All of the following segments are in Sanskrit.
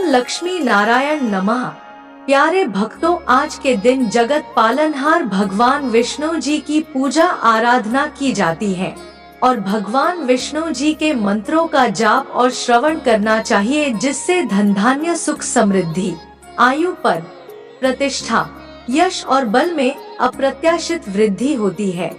लक्ष्मी नारायण नमः। प्यारे भक्तों, आज के दिन जगत पालनहार भगवान विष्णु जी की पूजा आराधना की जाती है और भगवान विष्णु जी के मंत्रों का जाप और श्रवण करना चाहिए, जिससे धन धान्य सुख समृद्धि, आयु पद प्रतिष्ठा, यश और बल में अप्रत्याशित वृद्धि होती है।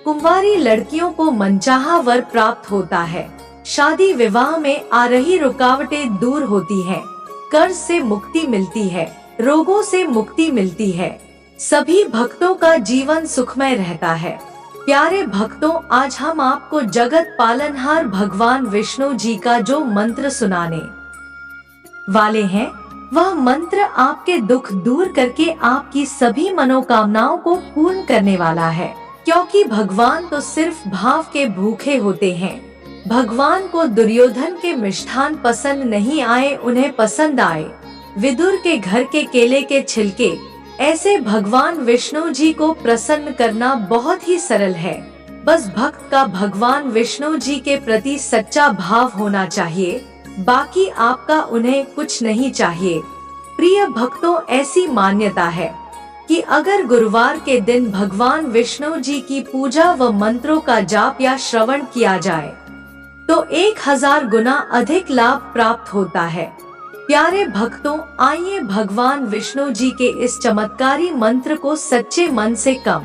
कुंवारी लड़कियों को मनचाहा वर प्राप्त होता है। शादी विवाह में आ रही रुकावटें दूर होती हैं। कर्ज से मुक्ति मिलती है, रोगों से मुक्ति मिलती है। सभी भक्तों का जीवन सुखमय रहता है। प्यारे भक्तों, आज हम आपको जगत पालनहार भगवान विष्णु जी का जो मंत्र सुनाने वाले हैं, वह मंत्र आपके दुख दूर करके आपकी सभी मनोकामनाओं को पूर्ण करने वाला है। क्योंकि भगवान तो सिर्फ भाव के भूखे होते हैं। भगवान को दुर्योधन के मिष्ठान पसंद नहीं आए, उन्हें पसंद आए विदुर के घर के केले के छिलके। ऐसे भगवान विष्णु जी को प्रसन्न करना बहुत ही सरल है। बस भक्त का भगवान विष्णु जी के प्रति सच्चा भाव होना चाहिए, बाकी आपका उन्हें कुछ नहीं चाहिए। प्रिय भक्तों, ऐसी मान्यता है कि अगर गुरुवार के दिन भगवान विष्णु जी की पूजा व मंत्रों का जाप या श्रवण किया जाए तो 1000 गुना अधिक लाभ प्राप्त होता है। प्यारे भक्तों, आइए भगवान विष्णु जी के इस चमत्कारी मंत्र को सच्चे मन से कम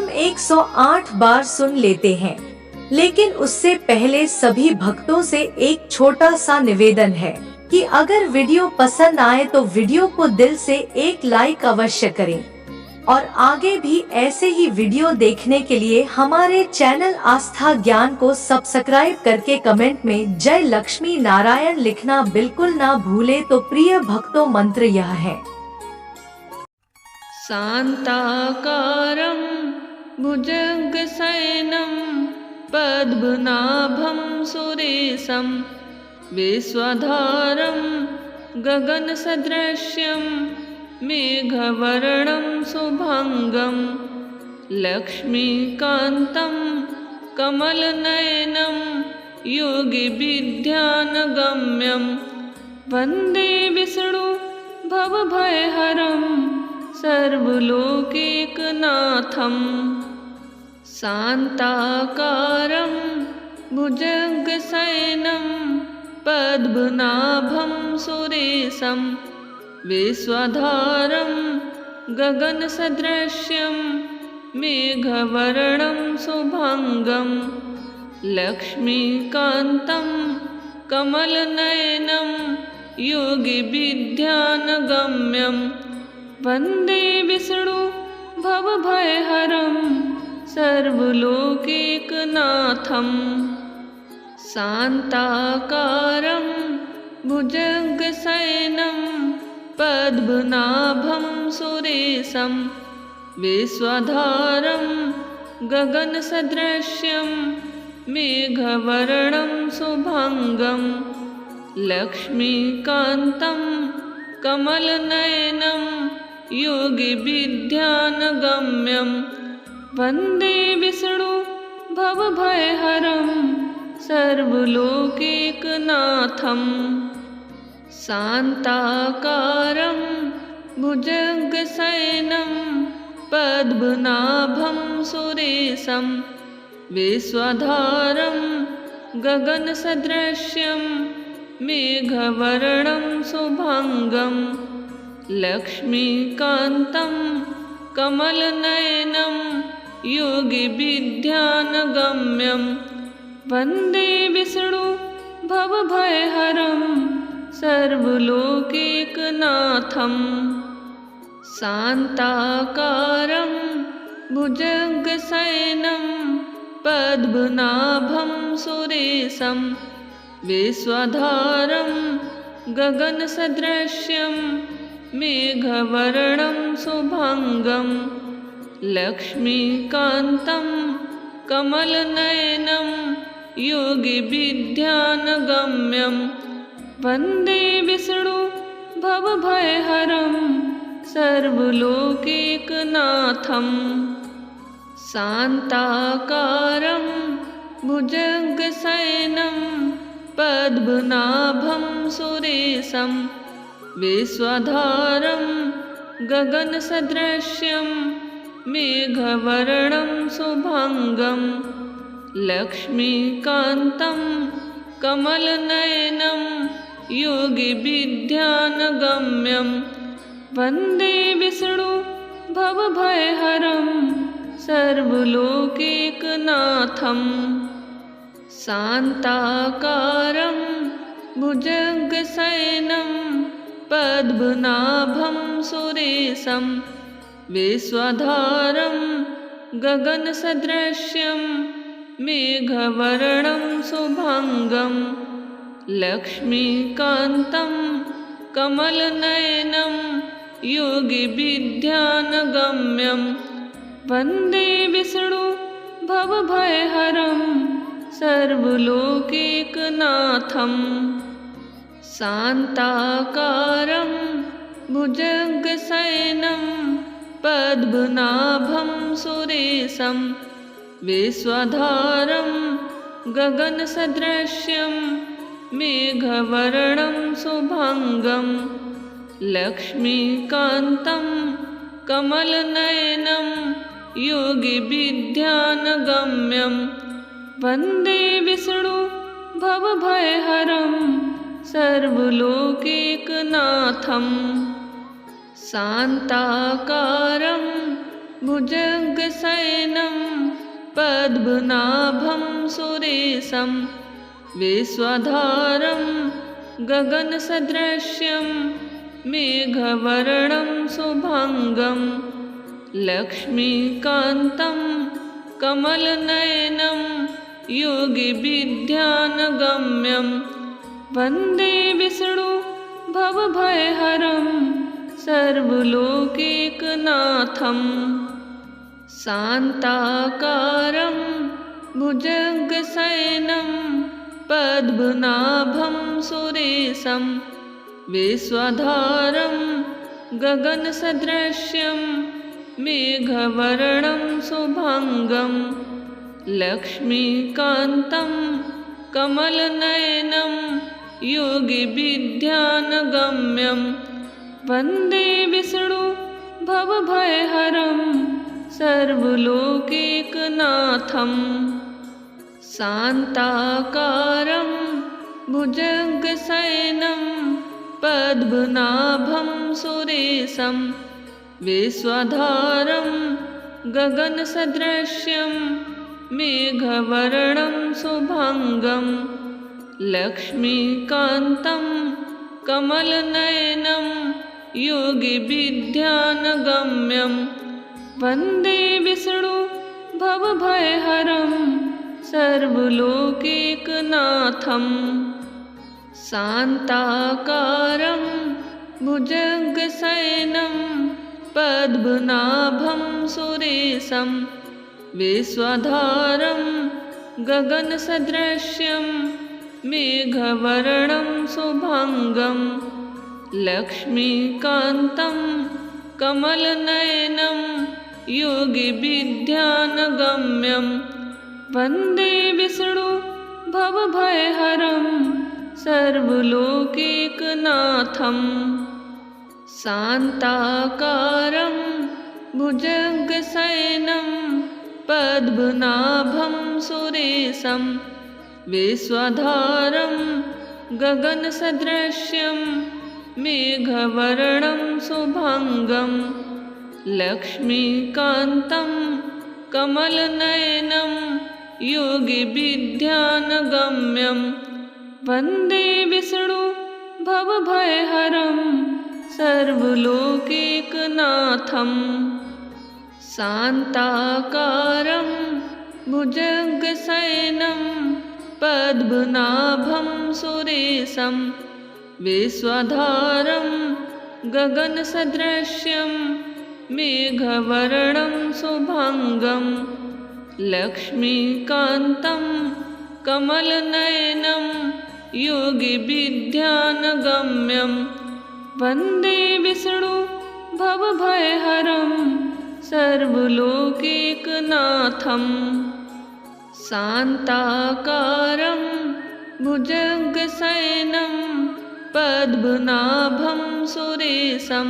108 बार सुन लेते हैं। लेकिन उससे पहले सभी भक्तों से एक छोटा सा निवेदन है कि अगर वीडियो पसंद आए तो वीडियो को दिल से एक लाइक अवश्य करें और आगे भी ऐसे ही वीडियो देखने के लिए हमारे चैनल आस्था ज्ञान को सब्सक्राइब करके कमेंट में जय लक्ष्मी नारायण लिखना बिल्कुल ना भूले। तो प्रिय भक्तों, मंत्र यह है। शांताकारं भुजगशयनं पद्मनाभं सुरेशं विश्वधारं गगनसदृश्यं मेघवर्णं शुभंगं लक्ष्मीकान्तं कमलनयनं योगिविद्यानगम्यं वन्दे विष्णु भवभयहरं सर्वलोकैकनाथं। शान्ताकारं भुजगशयनं पद्मनाभं सुरेशं विश्वधारं गगनसदृश्यं मेघवर्णं शुभंगं लक्ष्मीकान्तं कमलनयनं योगिविद्यानगम्यं वन्दे विष्णु भवभयहरं सर्वलोकैकनाथं। शान्ताकारं भुजगशयनं पद्मनाभं सुरेशं विश्वधारं गगनसदृश्यं मेघवर्णं शुभंगं लक्ष्मीकान्तं कमलनयनं योगिविद्यानगम्यं वन्दे विष्णु भवभयहरं सर्वलोकैकनाथं। शान्ताकारं भुजगशयनं पद्मनाभं सुरेशं विश्वधारं गगनसदृश्यं मेघवर्णं शुभंगं लक्ष्मीकान्तं कमलनयनं योगिविद्यानगम्यं वन्दे विष्णु भवभयहरं सर्वलोकैकनाथं। शान्ताकारं भुजगशयनं पद्मनाभं सुरेशं विश्वधारं गगनसदृश्यं मेघवर्णं शुभंगं लक्ष्मीकान्तं कमलनयनं योगिविद्यानगम्यं वन्दे विष्णु भवभयहरं सर्वलोकैकनाथं। शान्ताकारं भुजगशयनं पद्मनाभं सुरेशं विश्वधारं गगनसदृश्यं मेघवर्णं शुभांगं लक्ष्मीकान्तं कमलनयनं योगिविद्यानगम्यं वन्दे विष्णु भवभयहरं सर्वलोकैकनाथं शान्ताकारं भुजगशयनं पद्मनाभं सुरेशं विश्वधारं गगनसदृश्यं मेघवर्णं शुभांगं लक्ष्मीकान्तं कमलनयनं योगिविद्यानगम्यं वन्दे विष्णु भवभयहरं सर्वलोकैकनाथं शान्ताकारं भुजगशयनं पद्मनाभं सुरेशं विश्वधारं गगनसदृश्यं मेघवर्णं शुभांगं लक्ष्मीकान्तं कमलनयनं योगिविद्यानगम्यं वन्दे विष्णु भवभयहरं सर्वलोकैकनाथं शान्ताकारं भुजगशयनं पद्मनाभं सुरेशं विश्वधारं गगनसदृश्यं मेघवर्णं शुभांगं लक्ष्मीकान्तं कमलनयनं योगिविद्यानगम्यं वन्दे विष्णु भवभयहरं सर्वलोकैकनाथं शान्ताकारं भुजगशयनं पद्मनाभं सुरेशं विश्वधारं गगनसदृश्यं मेघवर्णं शुभांगं लक्ष्मीकान्तं कमलनयनं योगिविद्यानगम्यं वन्दे विष्णु भवभयहरं सर्वलोकैकनाथं शान्ताकारं भुजगशयनं पद्मनाभं सुरेशं विश्वधारं गगनसदृश्यं मेघवर्णं शुभांगं लक्ष्मीकान्तं कमलनयनं योगिविद्यानगम्यं वन्दे विष्णु भवभयहरं सर्वलोकैकनाथं शान्ताकारं भुजगशयनं पद्मनाभं सुरेशं विश्वधारं गगनसदृश्यं मेघवर्णं शुभांगं लक्ष्मीकान्तं कमलनयनं योगिविद्यानगम्यं वन्दे विष्णु भवभयहरं सर्वलोकैकनाथं शान्ताकारं भुजगशयनं पद्मनाभं सुरेशं विश्वधारं गगनसदृश्यं मेघवर्णं शुभांगं लक्ष्मीकान्तं कमलनयनं योगिविद्यानगम्यं वन्दे विष्णु भवभयहरं सर्वलोकैकनाथं शान्ताकारं भुजगशयनं पद्मनाभं सुरेशं विश्वधारं गगनसदृश्यं मेघवर्णं शुभांगं लक्ष्मीकान्तं कमलनयनं योगिविद्यानगम्यं वन्दे विष्णु भवभयहरं सर्वलोकैकनाथं शान्ताकारं भुजगशयनं पद्मनाभं सुरेशं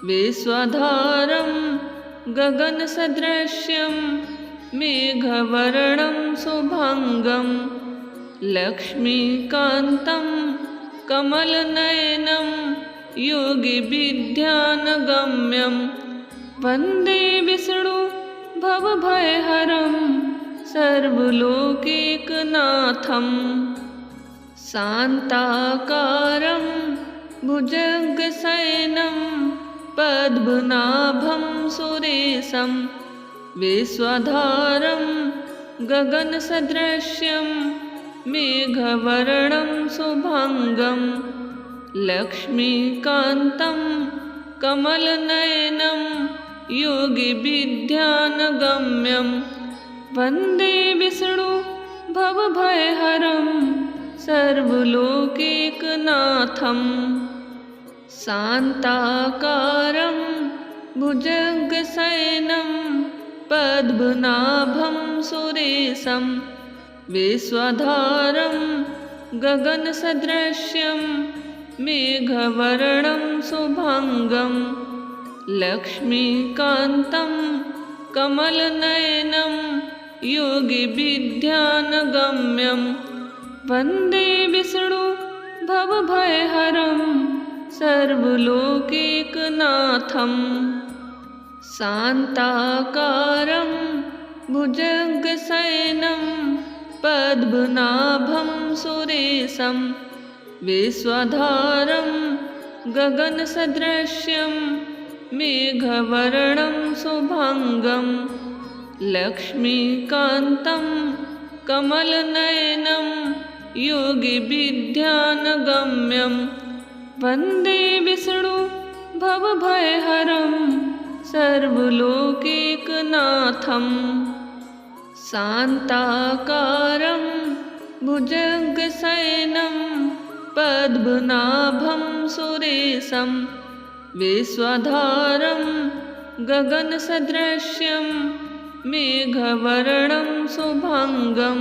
विश्वधारं गगनसदृशं मेघवर्णं शुभांगं लक्ष्मीकान्तं कमलनयनं योगिविद्यानगम्यं वन्दे विष्णु भवभयहरं सर्वलोकैकनाथं शान्ताकारं भुजगशयनं पद्मनाभं सुरेशं विश्वधारं गगनसदृशं मेघवर्णं शुभांगं लक्ष्मीकान्तं कमलनयनं योगिविद्यानगम्यं वन्दे विष्णु भवभयहरं सर्वलोकैकनाथं शान्ताकारं भुजगशयनं पद्मनाभं सुरेशं विश्वधारं गगनसदृशं मेघवर्णं शुभांगं लक्ष्मीकान्तं कमलनयनं योगिविद्यानगम्यं वन्दे विष्णु भवभयहरं सर्वलोकैकनाथं शान्ताकारं भुजगशयनं पद्मनाभं सुरेशं विश्वधारं गगनसदृशं मेघवर्णं शुभांगं लक्ष्मीकान्तं कमलनयनं योगिविद्यानगम्यं वन्दे विष्णु भवभयहरं सर्वलोकैकनाथं शान्ताकारं भुजगशयनं पद्मनाभं सुरेशं विश्वधारं गगनसदृशं मेघवर्णं शुभांगं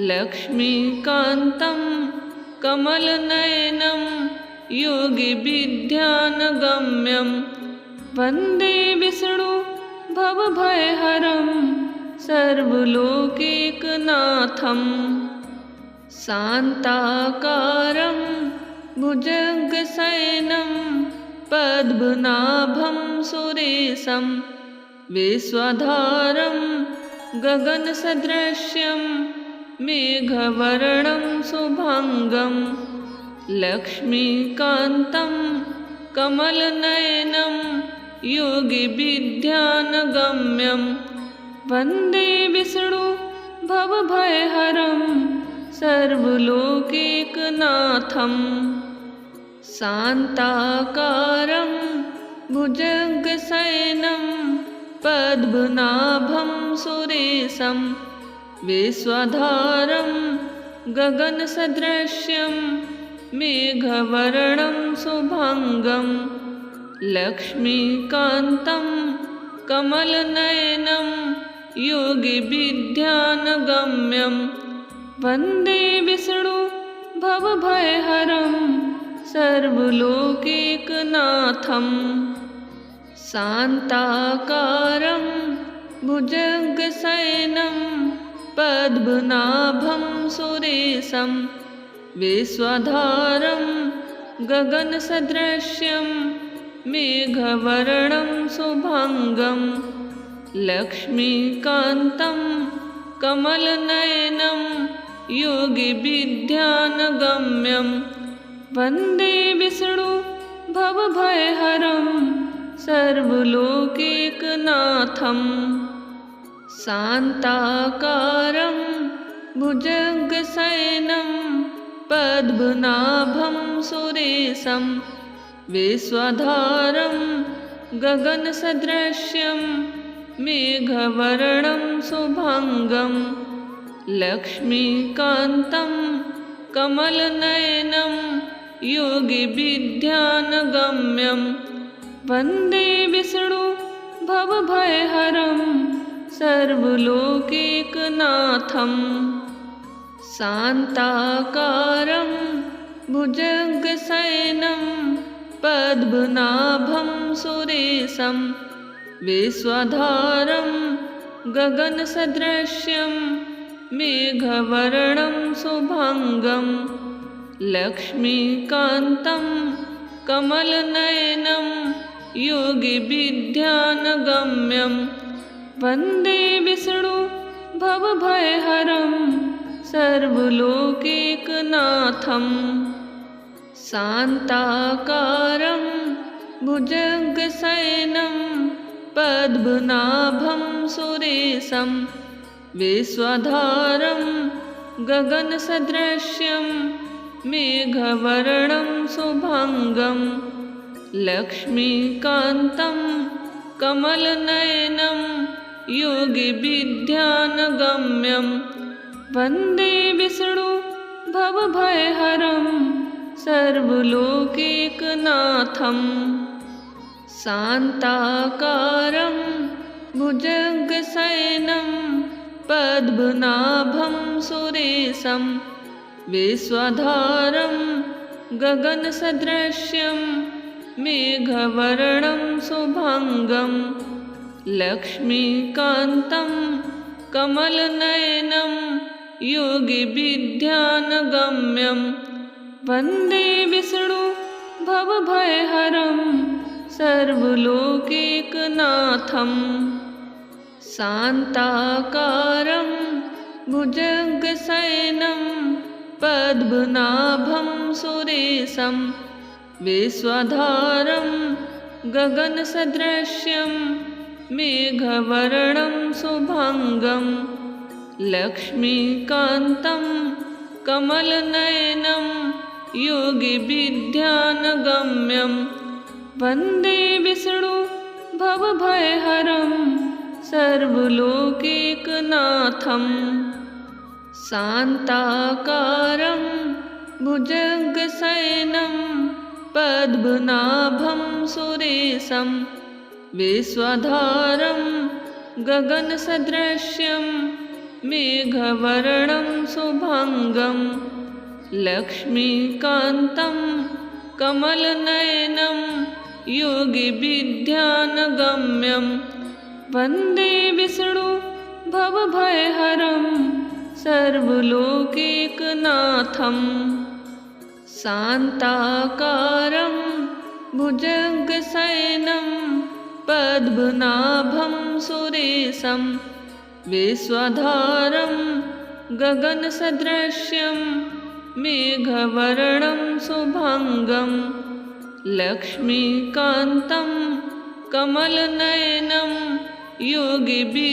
लक्ष्मीकान्तं कमलनयनं योगिविद्यानगम्यं वन्दे विष्णु भवभयहरं सर्वलोकैकनाथं शान्ताकारं भुजगशयनं पद्मनाभं सुरेशं विश्वधारं गगनसदृशं मेघवर्णं शुभांगं लक्ष्मीकान्तं कमलनयनं योगिविद्यानगम्यं वन्दे विष्णु भवभयहरं सर्वलोकैकनाथं शान्ताकारं भुजगशयनं पद्मनाभं सुरेशं विश्वधारं गगनसदृशं मेघवर्णं शुभांगं लक्ष्मीकान्तं कमलनयनं योगिविद्यानगम्यं वन्दे विष्णु भवभयहरं सर्वलोकैकनाथं शान्ताकारं भुजगशयनं पद्मनाभं सुरेशं विश्वधारं गगनसदृशं मेघवर्णं शुभांगं लक्ष्मीकान्तं कमलनयनं योगिविद्यानगम्यं वन्दे विष्णु भवभयहरं सर्वलोकैकनाथं शान्ताकारं भुजगशयनं पद्मनाभं सुरेशं विश्वधारं गगनसदृशं मेघवर्णं शुभांगं लक्ष्मीकान्तं कमलनयनं योगिविद्यानगम्यं वन्दे विष्णु भवभयहरं सर्वलोकैकनाथं शान्ताकारं भुजगशयनं पद्मनाभं सुरेशं विश्वधारं गगनसदृशं मेघवर्णं शुभांगं लक्ष्मीकान्तं कमलनयनं योगिविद्यानगम्यं वन्दे विष्णु भवभयहरं सर्वलोकैकनाथं शान्ताकारं भुजगशयनं पद्मनाभं सुरेशं विश्वधारं गगनसदृशं मेघवर्णं शुभांगं लक्ष्मीकान्तं कमलनयनं योगिविद्यानगम्यं वन्दे विष्णु भवभयहरं सर्वलोकैकनाथं शान्ताकारं भुजगशयनं पद्मनाभं सुरेशं विश्वधारं गगनसदृशं मेघवर्णं शुभांगं लक्ष्मीकान्तं कमलनयनं योगिविद्यानगम्यं वन्दे विष्णु भवभयहरं सर्वलोकैकनाथं शान्ताकारं भुजगशयनं पद्मनाभं सुरेशं विश्वधारं गगनसदृशं मेघवर्णं शुभांगं लक्ष्मीकान्तं कमलनयनं योगिविद्यानगम्यं वन्दे विष्णु भवभयहरं सर्वलोकैकनाथं शान्ताकारं भुजगशयनं पद्मनाभं सुरेशं विश्वधारं गगनसदृशं मेघवर्णं शुभांगं लक्ष्मीकान्तं कमलनयनं योगिविद्यानगम्यं वन्दे विष्णु भवभयहरं सर्वलोकैकनाथं शान्ताकारं भुजगशयनं पद्मनाभं सुरेशं विश्वधारं गगनसदृशं मेघवर्णं शुभांगं लक्ष्मीकान्तं कमलनयनं योगिविद्यानगम्यं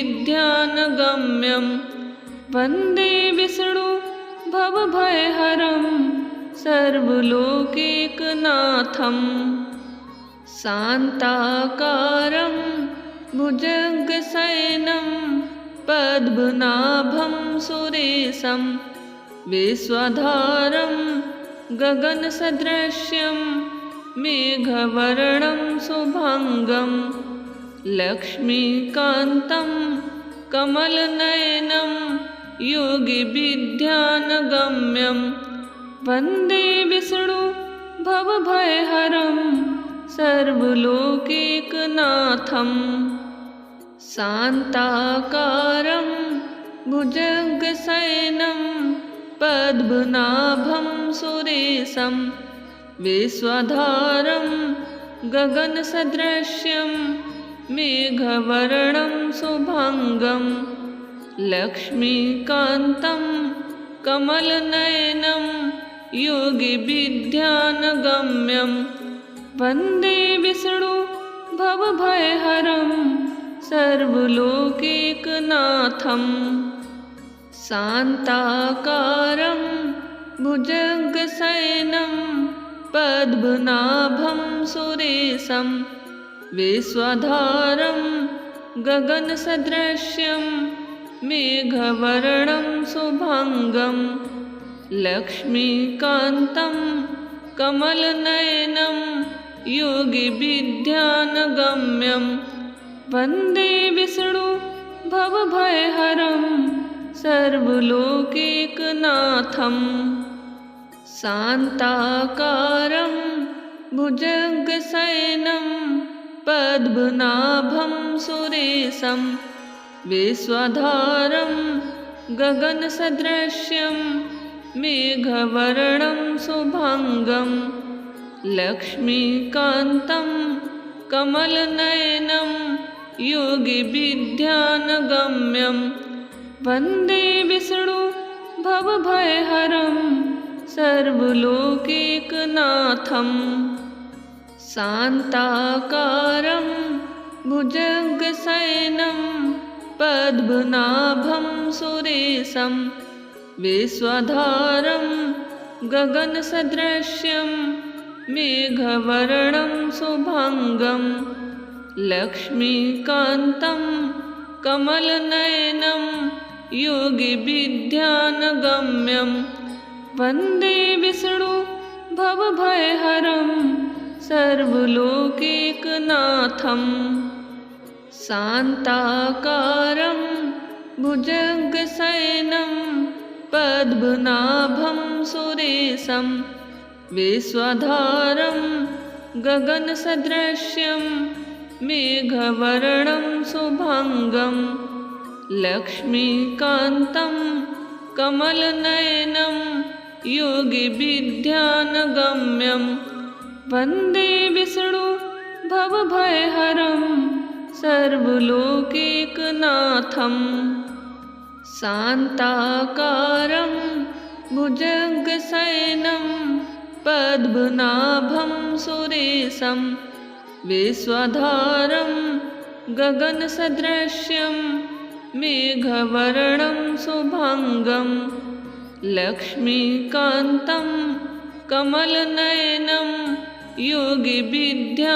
वन्दे विष्णु भवभयहरं सर्वलोकैकनाथं शान्ताकारं भुजगशयनं पद्मनाभं सुरेशं विश्वधारं गगनसदृशं मेघवर्णं शुभांगं लक्ष्मीकान्तं कमलनयनं योगिविद्यानगम्यं वन्दे विष्णु भवभयहरं सर्वलोकैकनाथं शान्ताकारं भुजगशयनं पद्मनाभं सुरेशं विश्वधारं गगनसदृशं मेघवर्णं शुभांगं लक्ष्मीकान्तं कमलनयनं योगिविद्यानगम्यं वन्दे विष्णु भवभयहरं सर्वलोकैकनाथं शान्ताकारं भुजगशयनं पद्मनाभं सुरेशं विश्वधारं गगनसदृशं मेघवर्णं शुभांगं लक्ष्मीकान्तं कमलनयनं योगिविद्यानगम्यं वन्दे विष्णु भवभयहरं सर्वलोकैकनाथं शान्ताकारं भुजगशयनं पद्मनाभं सुरेशं विश्वधारं गगनसदृशं मेघवर्णं शुभांगं लक्ष्मीकान्तं कमलनयनं योगिविद्यानगम्यं वन्दे विष्णु भवभयहरं सर्वलोकैकनाथं शान्ताकारं भुजगशयनं पद्मनाभं सुरेशं विश्वधारं गगनसदृशं मेघवर्णं शुभांगं लक्ष्मीकान्तं कमलनयनं योगिविद्यानगम्यं वन्दे विष्णु भवभयहरं सर्वलोकैकनाथं शान्ताकारं भुजगशयनं पद्मनाभं सुरेशं विश्वधारं गगनसदृशं मेघवर्णं शुभांगं लक्ष्मीकान्तं कमलनयनं योगिविद्यानगम्यं वन्दे विष्णु भवभयहरं सर्वलोकैकनाथं शान्ताकारं भुजगशयनं पद्मनाभं सुरेशं विश्वधारं गगनसदृशं मेघवर्णं शुभांगं लक्ष्मीकान्तं कमलनयनं योगिविद्यानगम्यं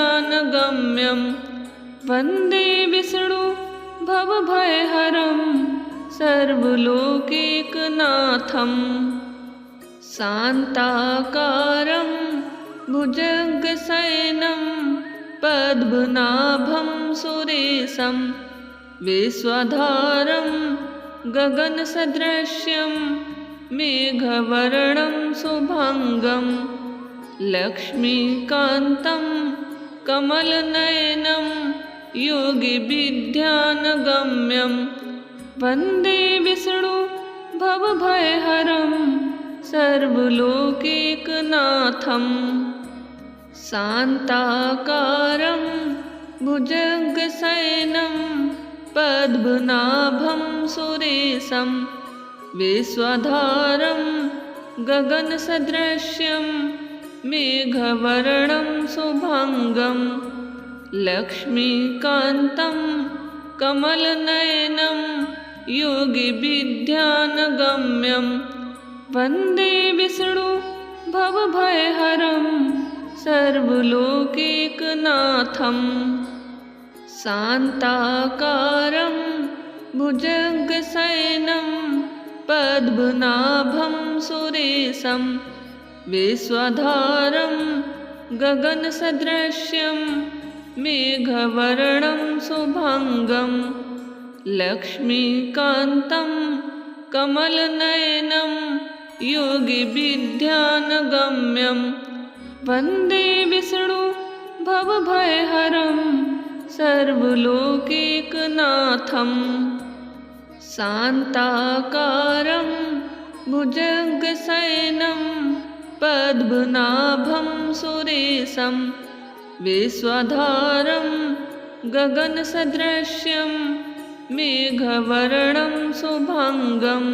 वन्दे विष्णु भवभयहरं सर्वलोकैकनाथं शान्ताकारं भुजगशयनं पद्मनाभं सुरेशं विश्वधारं गगनसदृशं मेघवर्णं शुभांगं लक्ष्मीकान्तं कमलनयनं योगिविद्यानगम्यं वन्दे विष्णु भवभयहरं सर्वलोकैकनाथं शान्ताकारं भुजगशयनं पद्मनाभं सुरेशं विश्वधारं गगनसदृशं मेघवर्णं शुभांगं लक्ष्मीकान्तं कमलनयनं योगिविद्यानगम्यं वन्दे विष्णु भवभयहरं सर्वलोकैकनाथं शान्ताकारं भुजगशयनं पद्मनाभं सुरेशं विश्वधारं गगनसदृशं मेघवर्णं शुभांगं लक्ष्मीकान्तं कमलनयनं योगिविद्यानगम्यं वन्दे विष्णु भवभयहरं सर्वलोकैकनाथं शान्ताकारं भुजगशयनं पद्मनाभं सुरेशं विश्वधारं गगनसदृशं मेघवर्णं शुभांगं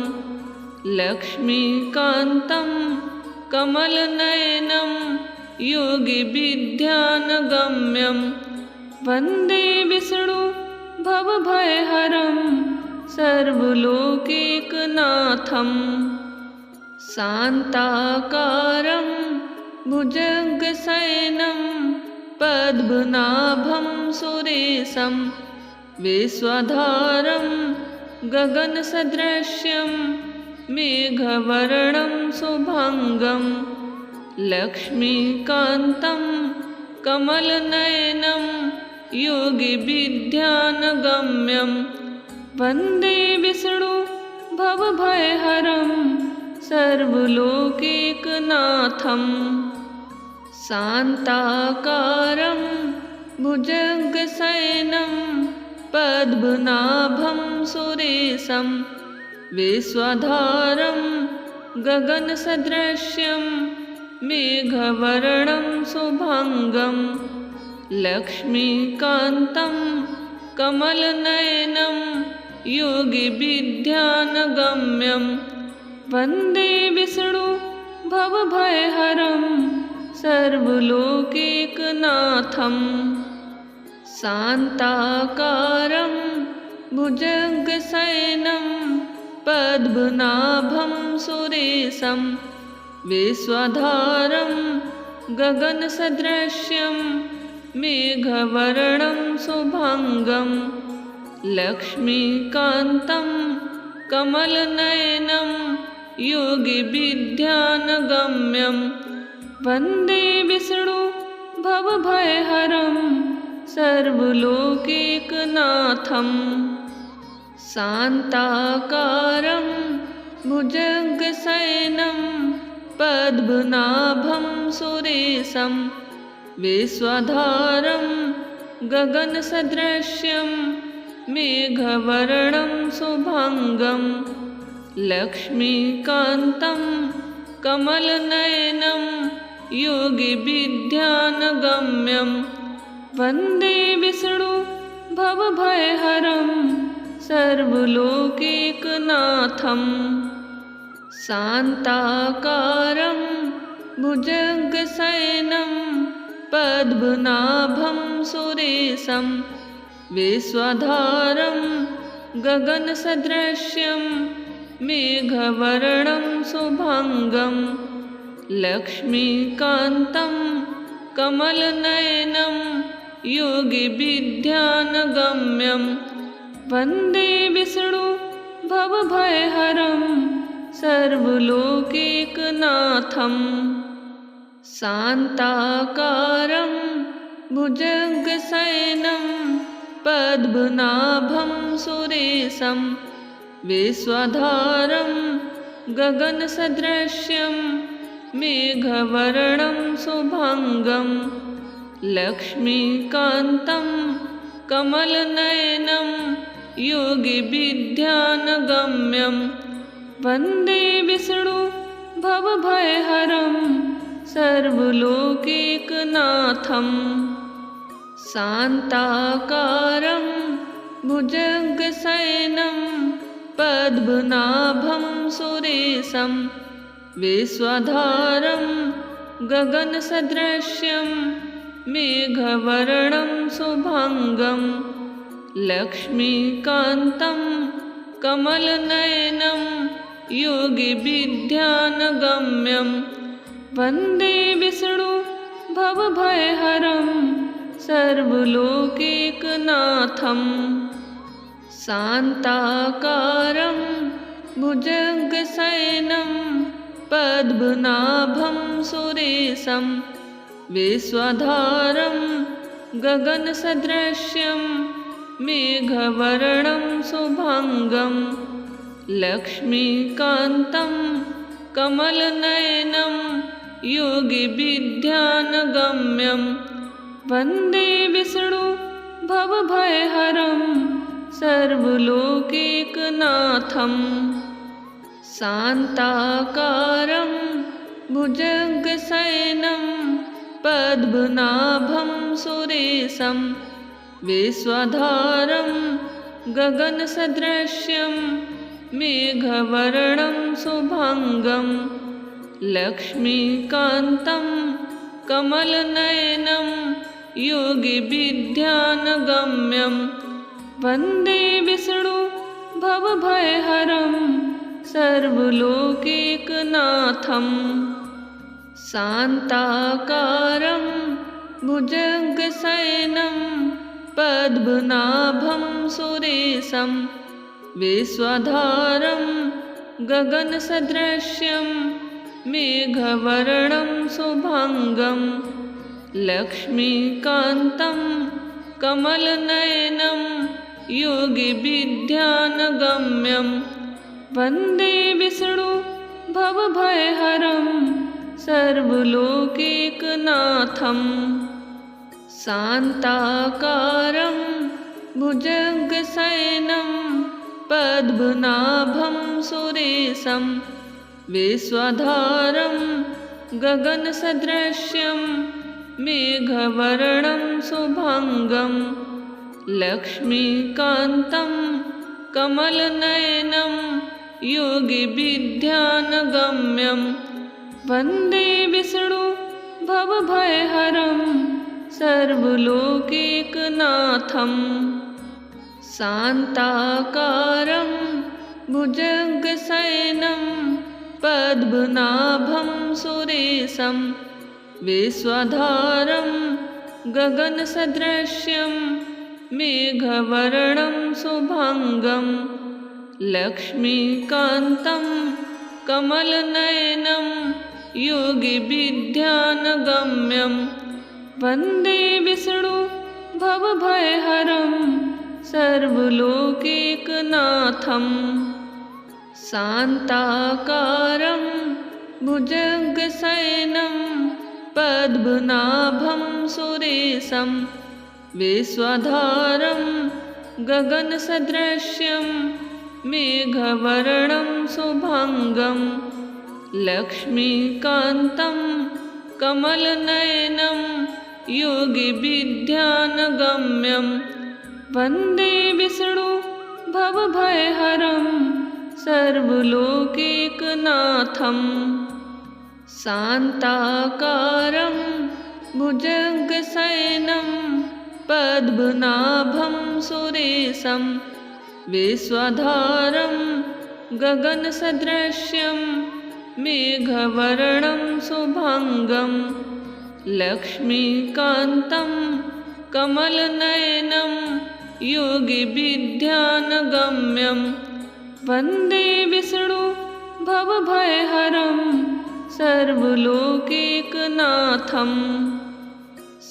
लक्ष्मीकान्तं कमलनयनं योगिविद्यानगम्यं वन्दे विष्णु भवभयहरं सर्वलोकैकनाथं शान्ताकारं भुजगशयनं पद्मनाभं सुरेशं विश्वधारं गगनसदृशं मेघवर्णं शुभांगं लक्ष्मीकान्तं कमलनयनं योगिविद्यानगम्यं वन्दे विष्णु भवभयहरं सर्वलोकैकनाथं शान्ताकारं भुजगशयनं पद्मनाभं सुरेशं विश्वधारं गगनसदृशं मेघवर्णं शुभांगं लक्ष्मीकान्तं कमलनयनं योगिविद्यानगम्यं वन्दे विष्णु भवभयहरं सर्वलोकैकनाथं शान्ताकारं भुजगशयनं पद्मनाभं सुरेशं विश्वधारं गगनसदृशं मेघवर्णं शुभांगं लक्ष्मीकान्तं कमलनयनं योगिविद्यानगम्यं वन्दे विष्णु भवभयहरं सर्वलोकैकनाथं शान्ताकारं भुजगशयनं पद्मनाभं सुरेशं विश्वधारं गगनसदृशं मेघवर्णं शुभांगं लक्ष्मीकान्तं कमलनयनं योगिविद्यानगम्यं वन्दे विष्णु भवभयहरं सर्वलोकैकनाथं शान्ताकारं भुजगशयनं पद्मनाभं सुरेशं विश्वधारं गगनसदृशं मेघवर्णं शुभांगं लक्ष्मीकान्तं कमलनयनं योगिविद्यानगम्यं वन्दे विष्णु भवभयहरं सर्वलोकैकनाथं शान्ताकारं भुजगशयनं पद्मनाभं सुरेशं विश्वधारं गगनसदृशं मेघवर्णं शुभांगं लक्ष्मीकान्तं कमलनयनं योगिविद्यानगम्यं वन्दे विष्णु भवभयहरं सर्वलोकैकनाथं शान्ताकारं भुजगशयनं पद्मनाभं सुरेशं विश्वधारं गगनसदृशं मेघवर्णं शुभांगं लक्ष्मीकान्तं कमलनयनं योगिविद्यानगम्यं वन्दे विष्णु भवभयहरं सर्वलोकैकनाथं शान्ताकारं भुजगशयनं पद्मनाभं सुरेशं विश्वधारं गगनसदृशं मेघवर्णं शुभांगं लक्ष्मीकान्तं कमलनयनं योगिविद्यानगम्यं वन्दे विष्णु भवभयहरं सर्वलोकैकनाथं शान्ताकारं भुजगशयनं पद्मनाभं सुरेशं विश्वधारं गगनसदृशं मेघवर्णं शुभांगं लक्ष्मीकान्तं कमलनयनं योगिविद्यानगम्यं वन्दे विष्णु भवभयहरं सर्वलोकैकनाथं शान्ताकारं भुजगशयनं पद्मनाभं सुरेशं विश्वधारं गगनसदृशं मेघवर्णं शुभांगं लक्ष्मीकान्तं कमलनयनं योगिविद्यानगम्यं वन्दे विष्णु भवभयहरं सर्वलोकैकनाथं शान्ताकारं भुजगशयनं पद्मनाभं सुरेशं विश्वधारं गगनसदृशं मेघवर्णं शुभांगं लक्ष्मीकान्तं कमलनयनं योगिविद्यानगम्यं वन्दे विष्णु भवभयहरं सर्वलोकैकनाथं शान्ताकारं भुजगशयनं पद्मनाभं सुरेशं विश्वधारं गगनसदृशं मेघवर्णं शुभांगं लक्ष्मीकान्तं कमलनयनं योगिविद्यानगम्यं वन्दे विष्णु भवभयहरं सर्वलोकैकनाथं शान्ताकारं भुजगशयनं पद्मनाभं सुरेशं विश्वधारं गगनसदृशं मेघवर्णं शुभांगं लक्ष्मीकान्तं कमलनयनं योगिविद्यानगम्यं वन्दे विष्णु भवभयहरं सर्वलोकैकनाथं शान्ताकारं भुजगशयनं पद्मनाभं सुरेशं विश्वधारं गगनसदृशं मेघवर्णं शुभांगं लक्ष्मीकान्तं कमलनयनं योगिविद्यानगम्यं वन्दे विष्णु भवभयहरं सर्वलोकैकनाथं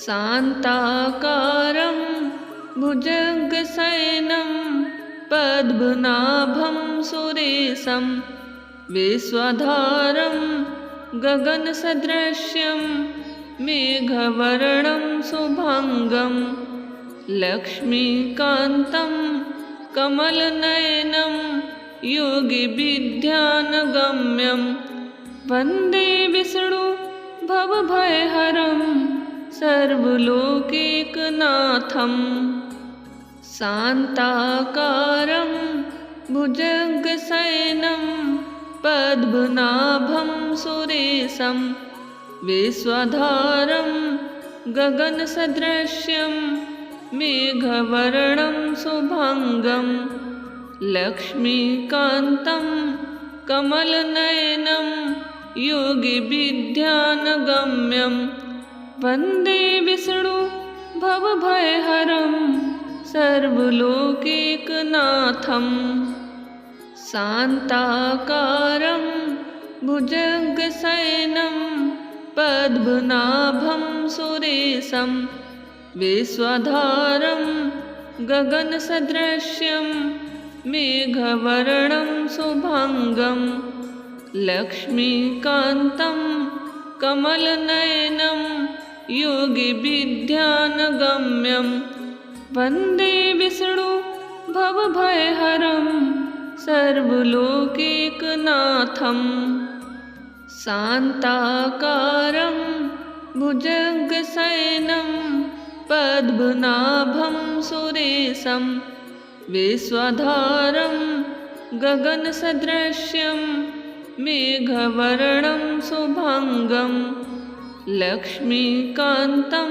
शान्ताकारं भुजगशयनं पद्मनाभं सुरेशं विश्वधारं गगनसदृशं मेघवर्णं शुभांगं लक्ष्मीकान्तं कमलनयनं योगिविद्यानगम्यं वन्दे विष्णु भवभयहरं सर्वलोकैकनाथं शान्ताकारं भुजगशयनं पद्मनाभं सुरेशं विश्वधारं गगनसदृशं मेघवर्णं शुभांगं लक्ष्मीकान्तं कमलनयनं योगिविद्यानगम्यं वन्दे विष्णु भवभयहरं सर्वलोकैकनाथं शान्ताकारं भुजगशयनं पद्मनाभं सुरेशं विश्वधारं गगनसदृशं मेघवर्णं शुभांगं लक्ष्मीकान्तं कमलनयनं योगिविद्यानगम्यं वन्दे विष्णु भवभयहरं सर्वलोकैकनाथं शान्ताकारं भुजगशयनं पद्मनाभं सुरेशं विश्वधारं गगनसदृशं मेघवर्णं शुभांगं लक्ष्मीकान्तं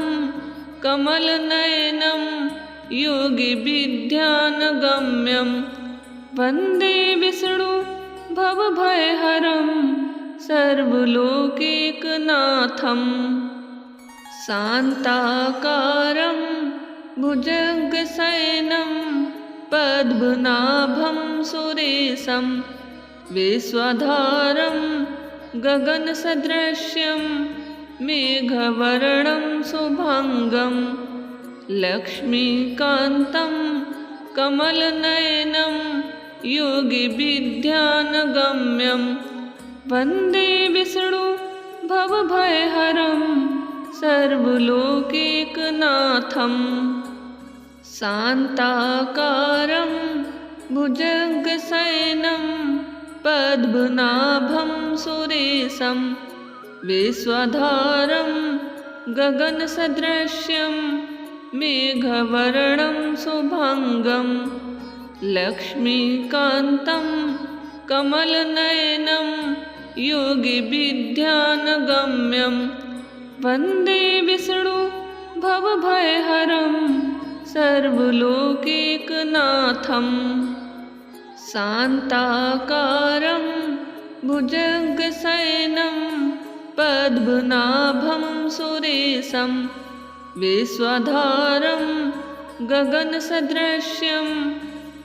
कमलनयनं योगिविद्यानगम्यं वन्दे विष्णु भवभयहरं सर्वलोकैकनाथं शान्ताकारं भुजगशयनं पद्मनाभं सुरेशं विश्वधारं गगनसदृशं मेघवर्णं शुभांगं लक्ष्मीकान्तं कमलनयनं योगिभिर्ध्यानगम्यं वन्दे विष्णु भवभयहरं सर्वलोकैकनाथम् शान्ताकारं भुजगशयनं पद्मनाभं सुरेशं विश्वधारं गगनसदृशं मेघवर्णं शुभांगं लक्ष्मीकान्तं कमलनयनं योगिभिर्ध्यानगम्यं वन्दे विष्णु भवभयहरं सर्वलोकैकनाथम् शान्ताकारं भुजगशयनं पद्मनाभं सुरेशं विश्वधारं गगनसदृशं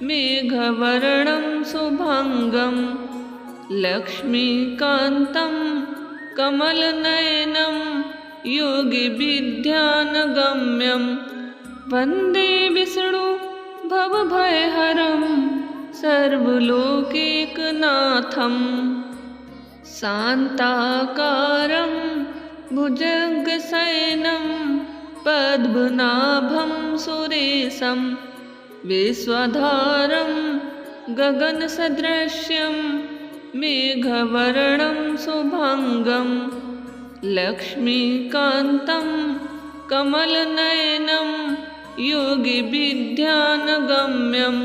मेघवर्णं शुभांगं लक्ष्मीकान्तं कमलनयनं योगिभिर्ध्यानगम्यं वन्दे विष्णु भवभयहरं सर्वलोकैकनाथम् शान्ताकारं भुजगशयनं पद्मनाभं सुरेशं विश्वधारं गगनसदृशं मेघवर्णं शुभांगं लक्ष्मीकान्तं कमलनयनं योगिभिर्ध्यानगम्यं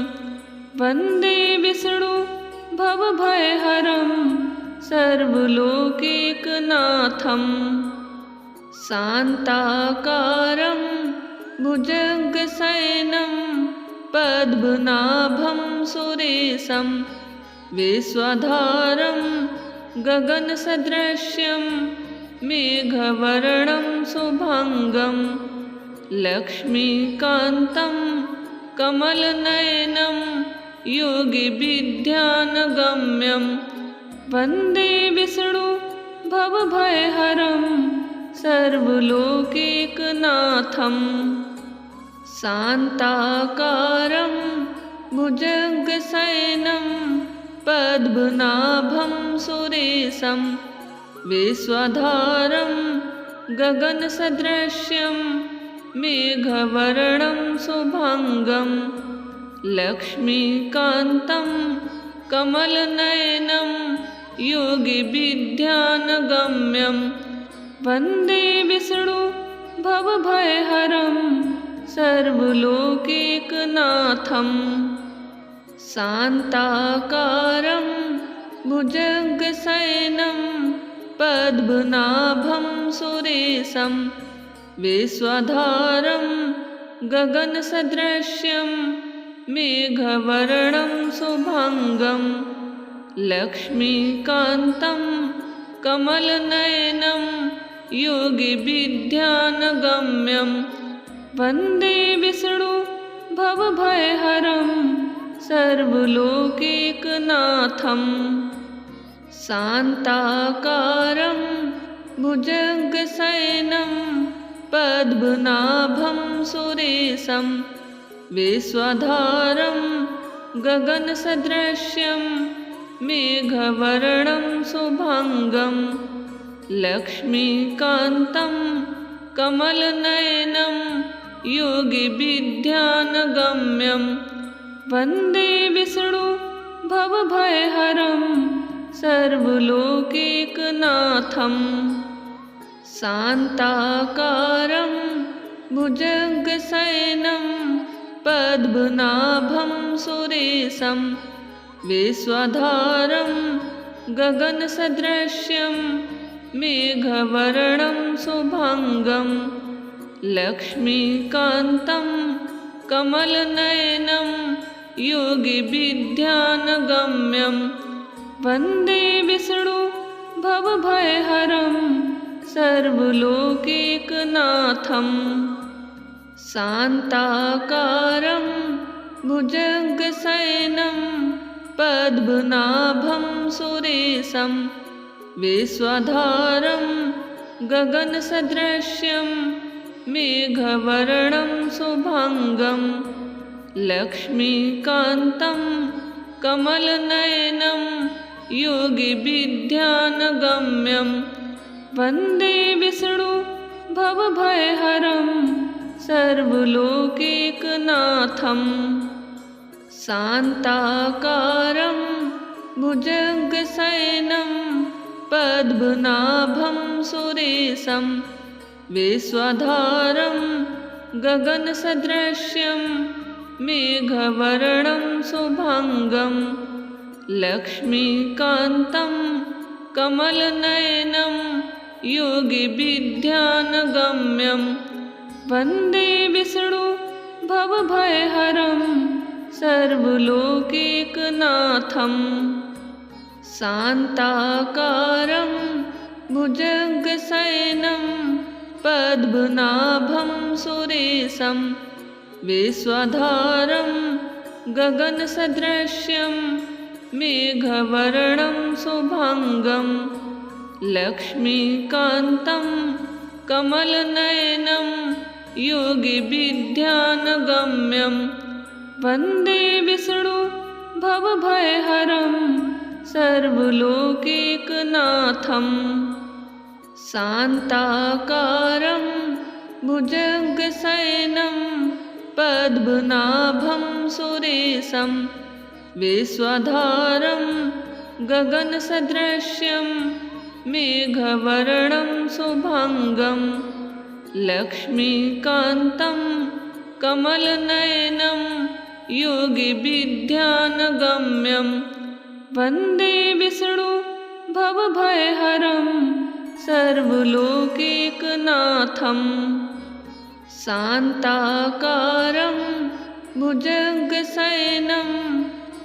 वन्दे विष्णु भवभयहरं सर्वलोकैकनाथम् शान्ताकारं भुजगशयनं पद्मनाभं सुरेशं विश्वधारं गगनसदृशं मेघवर्णं शुभांगं लक्ष्मीकान्तं कमलनयनं योगिभिर्ध्यानगम्यं वन्दे विष्णु भवभयहरं सर्वलोकैकनाथम् शान्ताकारं भुजगशयनं पद्मनाभं सुरेशं विश्वधारं गगनसदृशं मेघवर्णं शुभांगं लक्ष्मीकान्तं कमलनयनं योगिभिर्ध्यानगम्यं वन्दे विष्णु भवभयहरं सर्वलोकैकनाथम् शान्ताकारं भुजगशयनं पद्मनाभं सुरेशं विश्वधारं गगनसदृशं मेघवर्णं शुभांगं लक्ष्मीकान्तं कमलनयनं योगिभिर्ध्यानगम्यं वन्दे विष्णु भवभयहरं सर्वलोकैकनाथम् शान्ताकारं भुजगशयनं पद्मनाभं सुरेशं विश्वधारं गगनसदृशं मेघवर्णं शुभांगं लक्ष्मीकान्तं कमलनयनं योगिभिर्ध्यानगम्यं वन्दे विष्णु भवभयहरं सर्वलोकैकनाथम् शान्ताकारं भुजगशयनं पद्मनाभं सुरेशं विश्वधारं गगनसदृशं मेघवर्णं शुभांगं लक्ष्मीकान्तं कमलनयनं योगिभिर्ध्यानगम्यं वन्दे विष्णु भवभयहरं सर्वलोकैकनाथम् शान्ताकारं भुजगशयनं पद्मनाभं सुरेशं विश्वधारं गगनसदृशं मेघवर्णं शुभांगं लक्ष्मीकान्तं कमलनयनं योगिभिर्ध्यानगम्यं वन्दे विष्णु भवभयहरं सर्वलोकैकनाथं शान्ताकारं भुजगशयनं पद्मनाभं सुरेशं विश्वधारं गगनसदृशं मेघवर्णं शुभांगं लक्ष्मीकान्तं कमलनयनं योगिभिर्ध्यानगम्यं वन्दे विष्णु भवभयहरं सर्वलोकैकनाथं शान्ताकारं भुजगशयनं पद्मनाभं सुरेशं विश्वधारं गगनसदृशं मेघवर्णं शुभांगं लक्ष्मीकान्तं कमलनयनं योगिभिर्ध्यानगम्यं वन्दे विष्णु भवभयहरं सर्वलोकैकनाथं शान्ताकारं भुजगशयनं पद्मनाभं सुरेशं विश्वधारं गगनसदृशं मेघवर्णं शुभांगं लक्ष्मीकान्तं कमलनयनं योगिभिर्ध्यानगम्यं वन्दे विष्णु भवभयहरं सर्वलोकैकनाथं शान्ताकारं भुजगशयनं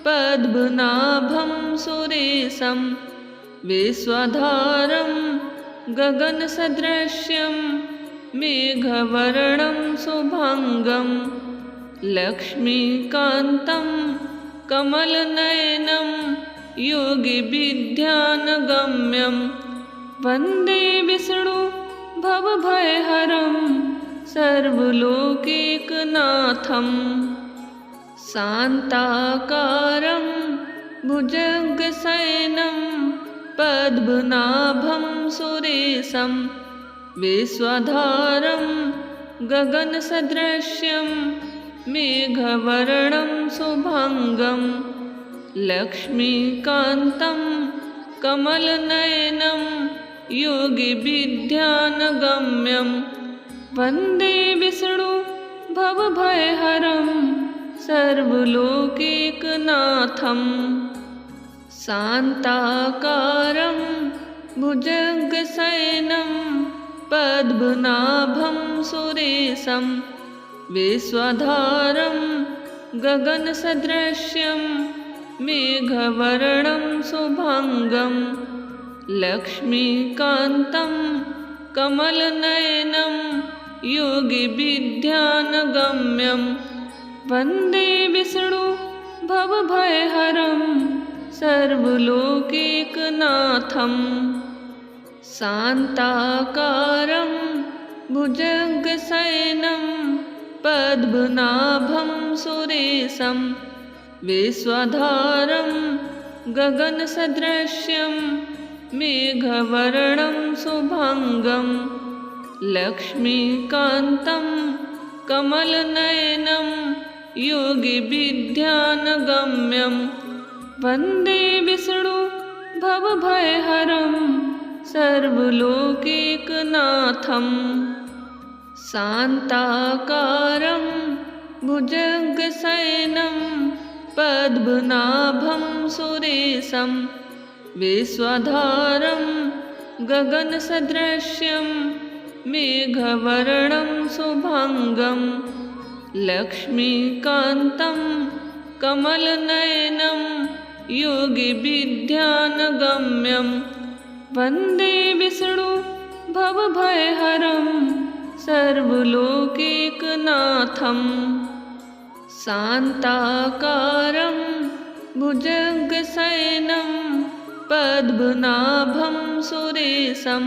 पद्मनाभं सुरेशं विश्वधारं गगनसदृशं मेघवर्णं शुभांगं लक्ष्मीकान्तं कमलनयनं योगिभिर्ध्यानगम्यं वन्दे विष्णु भवभयहरं सर्वलोकैकनाथं शान्ताकारं भुजगशयनं पद्मनाभं सुरेशं विश्वधारं गगनसदृशं मेघवर्णं शुभांगं लक्ष्मीकान्तं कमलनयनं योगिभिर्ध्यानगम्यं वन्दे विष्णु भवभयहरं सर्वलोकैकनाथं शान्ताकारं भुजगशयनं पद्मनाभं सुरेशं विश्वधारं गगनसदृशं मेघवर्णं शुभांगं लक्ष्मीकान्तं कमलनयनं योगिभिर्ध्यानगम्यं वन्दे विष्णु भवभयहरं सर्वलोकैकनाथं शान्ताकारं भुजगशयनं पद्मनाभं सुरेशं विश्वधारं गगनसदृशं मेघवर्णं शुभांगं लक्ष्मीकान्तं कमलनयनं योगिभिर्ध्यानगम्यं वन्दे विष्णु भवभयहरं सर्वलोकैकनाथं शान्ताकारं भुजगशयनं पद्मनाभं सुरेशं विश्वधारं गगनसदृशं मेघवर्णं शुभांगं लक्ष्मीकान्तं कमलनयनं योगिभिर्ध्यानगम्यं वन्दे विष्णु भवभयहरं सर्वलोकैकनाथं शान्ताकारं भुजगशयनं पद्मनाभं सुरेशं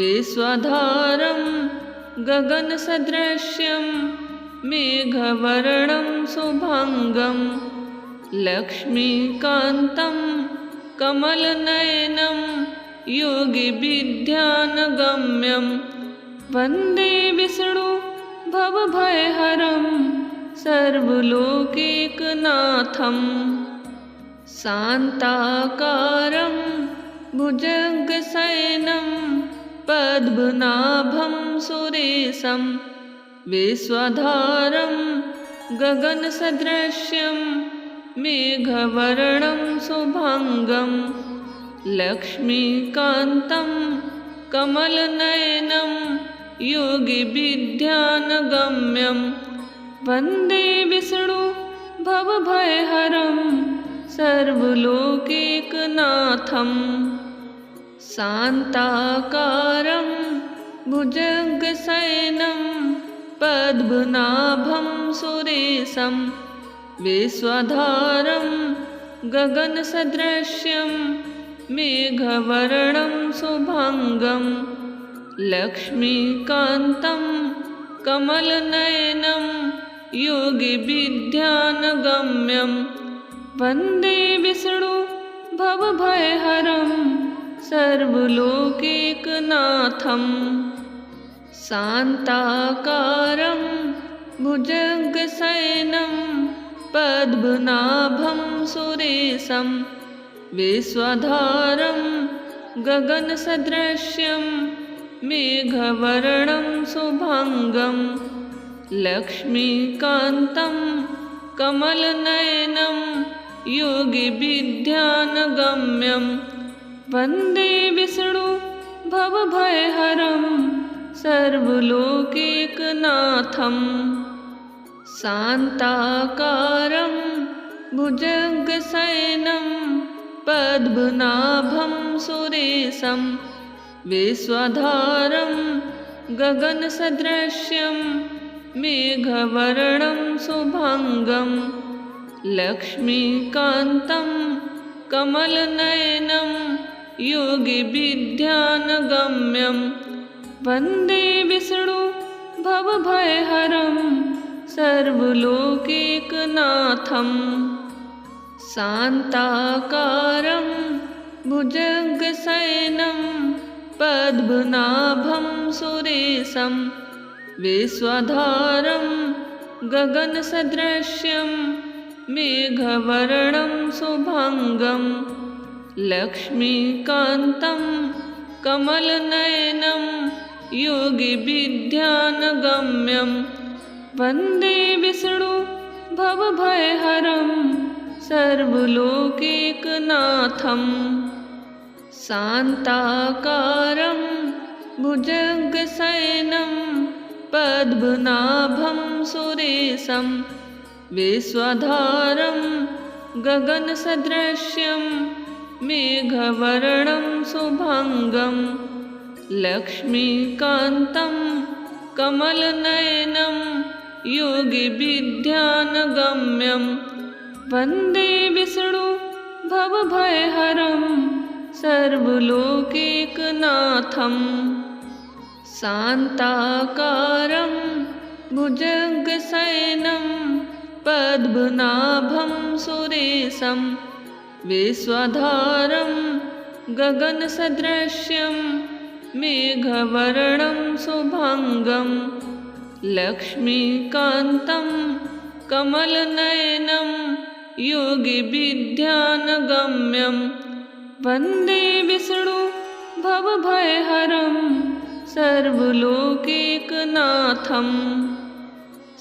विश्वधारं गगनसदृशं मेघवर्णं शुभांगं लक्ष्मीकान्तं कमलनयनं योगिविद्यानगम्यं वन्दे विष्णु भवभयहरं सर्वलोकैकनाथं। शान्ताकारं भुजगशयनं पद्मनाभं सुरेशं विश्वधारं गगनसदृशं मेघवर्णं शुभांगं लक्ष्मीकान्तं कमलनयनं योगिविद्यानगम्यं वन्दे विष्णु भवभयहरं सर्वलोकैकनाथं। शान्ताकारं भुजगशयनं पद्मनाभं सुरेशं विश्वधारं गगनसदृशं मेघवर्णं शुभांगं लक्ष्मीकान्तं कमलनयनं योगिविद्यानगम्यं वन्दे विष्णु भवभयहरं सर्वलोकैकनाथं। शान्ताकारं भुजगशयनं पद्मनाभं सुरेशं विश्वधारं गगनसदृशं मेघवर्णं शुभांगं लक्ष्मीकान्तं कमलनयनं योगिविद्यानगम्यं वन्दे विष्णु भवभयहरं सर्वलोकैकनाथं। शान्ताकारं भुजगशयनं पद्मनाभं सुरेशं विश्वधारं गगनसदृशं मेघवर्णं शुभांगं लक्ष्मीकान्तं कमलनयनं योगिविद्यानगम्यं वन्दे विष्णु भवभयहरं सर्वलोकैकनाथं। शान्ताकारं भुजगशयनं पद्मनाभं सुरेशं विश्वधारं गगनसदृशं मेघवर्णं शुभांगं लक्ष्मीकान्तं कमलनयनं योगिविद्यानगम्यं वन्दे विष्णु भवभयहरं सर्वलोकैकनाथं। शान्ताकारं भुजगशयनं पद्मनाभं सुरेशं विश्वधारं गगनसदृशं मेघवर्णं शुभांगं लक्ष्मीकान्तं कमलनयनं योगिविद्यानगम्यं वन्दे विष्णु भवभयहरं सर्वलोकैकनाथं। शान्ताकारं भुजगशयनं पद्मनाभं सुरेशं विश्वधारं गगनसदृशं मेघवर्णं शुभांगं लक्ष्मीकान्तं कमलनयनं योगिविद्यानगम्यं वन्दे विष्णु भवभयहरं सर्वलोकैकनाथं।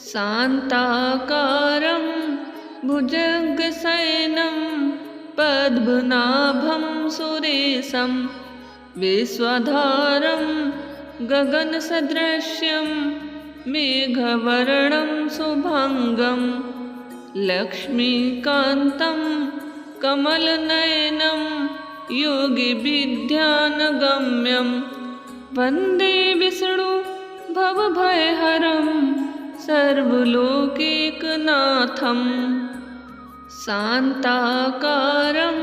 शान्ताकारं भुजगशयनं पद्मनाभं सुरेशं विश्वधारं गगनसदृशं मेघवर्णं शुभांगं लक्ष्मीकान्तं कमलनयनं योगिविद्यानगम्यं वन्दे विष्णु भवभयहरं सर्वलोकैकनाथं। शान्ताकारं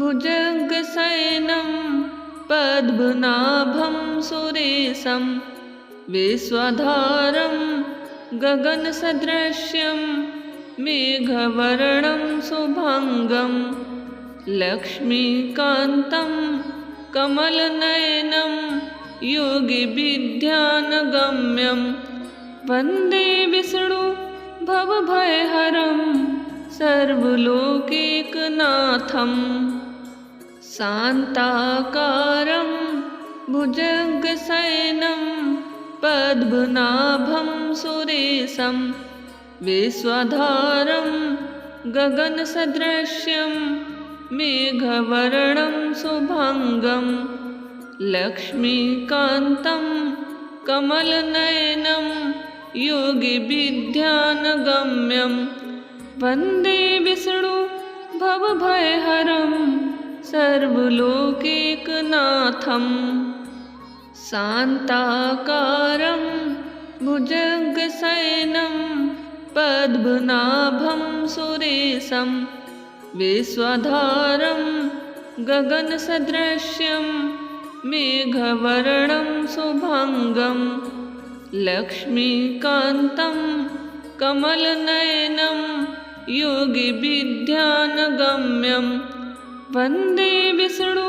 भुजगशयनं पद्मनाभं सुरेशं विश्वधारं गगनसदृशं मेघवर्णं शुभङ्गं लक्ष्मीकान्तं कमलनयनं योगिविद्यानगम्यं वन्दे विष्णु भवभयहरं सर्वलोकैकनाथम् शान्ताकारं भुजगशयनं पद्मनाभं सुरेशं विश्वधारं गगनसदृशं मेघवर्णं शुभङ्गं लक्ष्मीकान्तं कमलनयनं योगिविद्यानगम्यं वन्दे विष्णु भवभयहरं सर्वलोकैकनाथम् शान्ताकारं भुजगशयनं पद्मनाभं सुरेशं विश्वधारं गगनसदृशं मेघवर्णं शुभङ्गं लक्ष्मीकान्तं कमलनयनं योगिविद्यानगम्यं वन्दे विष्णु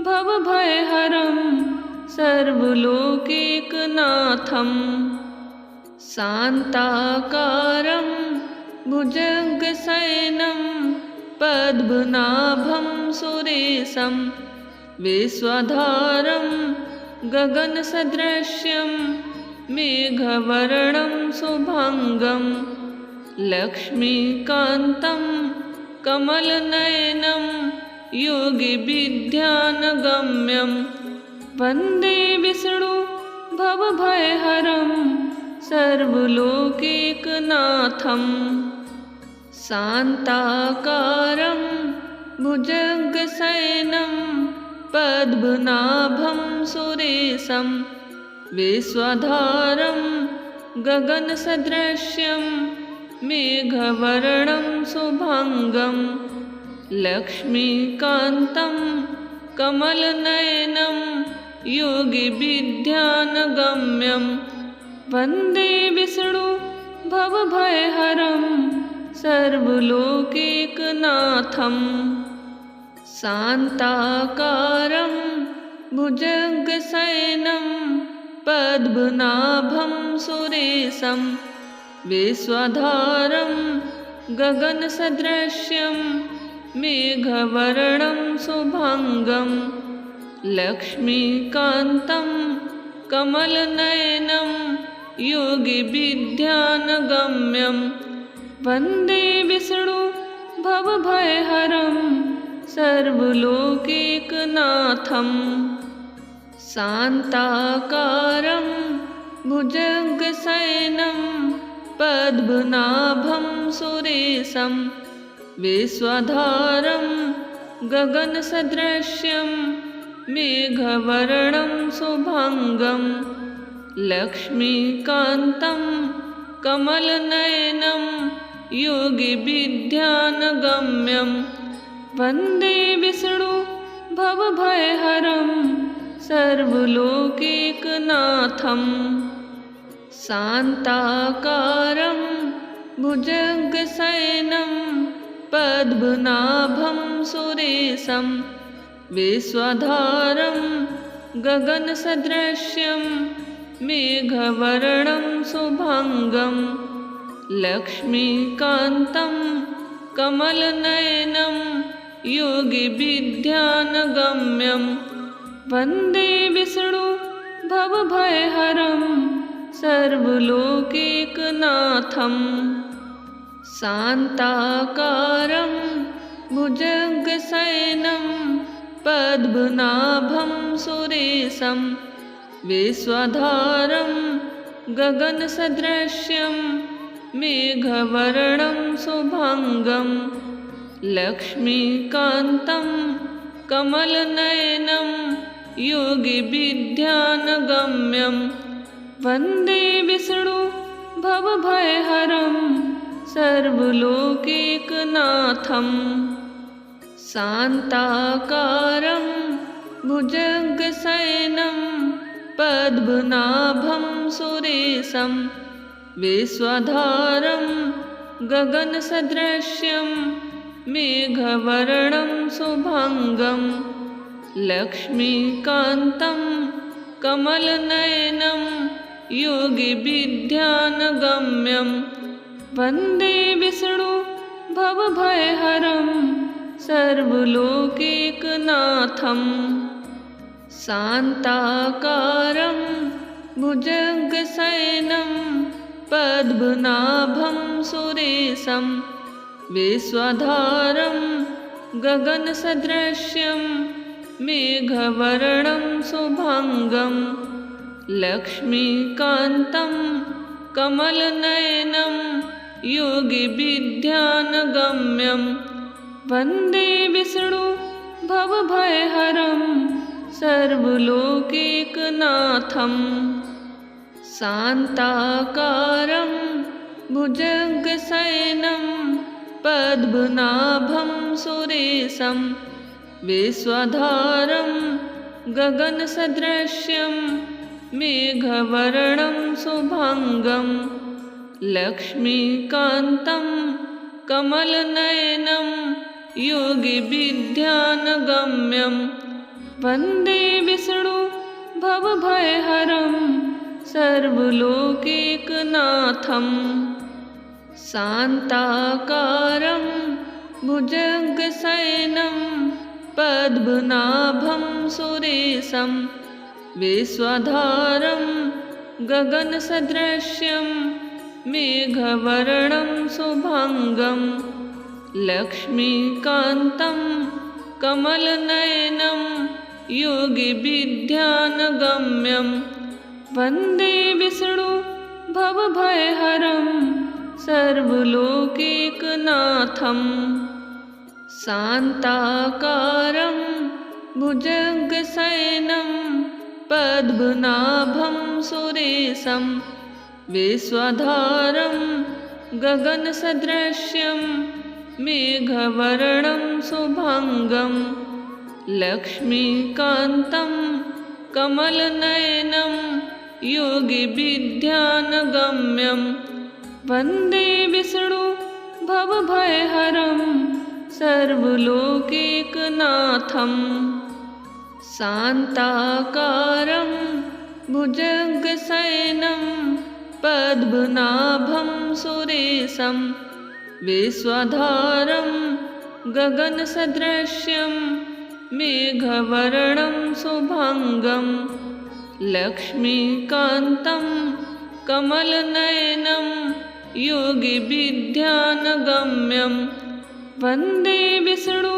भवभयहरं सर्वलोकैकनाथम् शान्ताकारं भुजगशयनं पद्मनाभं सुरेशं विश्वधारं गगनसदृशं मेघवर्णं शुभङ्गं लक्ष्मीकान्तं कमलनयनं योगिविद्यानगम्यं वन्दे विष्णु भवभयहरं सर्वलोकैकनाथम् शान्ताकारं भुजगशयनं पद्मनाभं सुरेशं विश्वधारं गगनसदृशं मेघवर्णं शुभङ्गं लक्ष्मीकान्तं कमलनयनं योगिविद्यानगम्यं वन्दे विष्णु भवभयहरं सर्वलोकैकनाथम् शान्ताकारं भुजगशयनं पद्मनाभं सुरेशं विश्वधारं गगनसदृशं मेघवर्णं शुभङ्गं लक्ष्मीकान्तं कमलनयनं योगिविद्यानगम्यं वन्दे विष्णु भवभयहरं सर्वलोकैकनाथम् शान्ताकारं भुजगशयनं पद्मनाभं सुरेशं विश्वधारं गगनसदृशं मेघवर्णं शुभङ्गं लक्ष्मीकान्तं कमलनयनं योगिविद्यानगम्यं वन्दे विष्णु भवभयहरं सर्वलोकैकनाथम् शान्ताकारं भुजगशयनं पद्मनाभं सुरेशं विश्वधारं गगनसदृशं मेघवर्णं शुभङ्गं लक्ष्मीकान्तं कमलनयनं योगिविद्यानगम्यं वन्दे विष्णु भवभयहरं सर्वलोकैकनाथम् शान्ताकारं भुजगशयनं पद्मनाभं सुरेशं विश्वधारं गगनसदृशं मेघवर्णं शुभङ्गं लक्ष्मीकान्तं कमलनयनं योगिविद्यानगम्यं वन्दे विष्णु भवभयहरं सर्वलोकैकनाथम् शान्ताकारं भुजगशयनं पद्मनाभं सुरेशं विश्वधारं गगनसदृश्यं मेघवर्णं शुभाङ्गं लक्ष्मीकान्तं कमलनयनं योगिविद्यानगम्यं वन्दे विष्णु भवभयहरं सर्वलोकैकनाथं शान्ताकारं भुजगशयनं पद्मनाभं सुरेशं विश्वधारं गगनसदृश्यं मेघवर्णं शुभाङ्गं लक्ष्मीकान्तं कमलनयनं योगिविद्यानगम्यं वन्दे विष्णु भवभयहरं सर्वलोकैकनाथं शान्ताकारं भुजगशयनं पद्मनाभं सुरेशं विश्वधारं गगनसदृश्यं मेघवर्णं शुभाङ्गं लक्ष्मीकान्तं कमलनयनं योगिविद्यानगम्यं वन्दे विष्णु भवभयहरं सर्वलोकैकनाथं शान्ताकारं भुजगशयनं पद्मनाभं सुरेशं विश्वधारं गगनसदृश्यं मेघवर्णं शुभाङ्गं लक्ष्मीकान्तं कमलनयनं योगिविद्यानगम्यं वन्दे विष्णु भवभयहरं सर्वलोकैकनाथं शान्ताकारं भुजगशयनं पद्मनाभं सुरेशं विश्वधारं गगनसदृश्यं मेघवर्णं शुभाङ्गं लक्ष्मीकान्तं कमलनयनं योगिविद्यानगम्यं वन्दे विष्णु भवभयहरं सर्वलोकैकनाथं शान्ताकारं भुजगशयनं पद्मनाभं सुरेशं विश्वधारं गगनसदृश्यं मेघवर्णं शुभाङ्गं लक्ष्मीकान्तं कमलनयनं योगिविद्यानगम्यं वन्दे विष्णु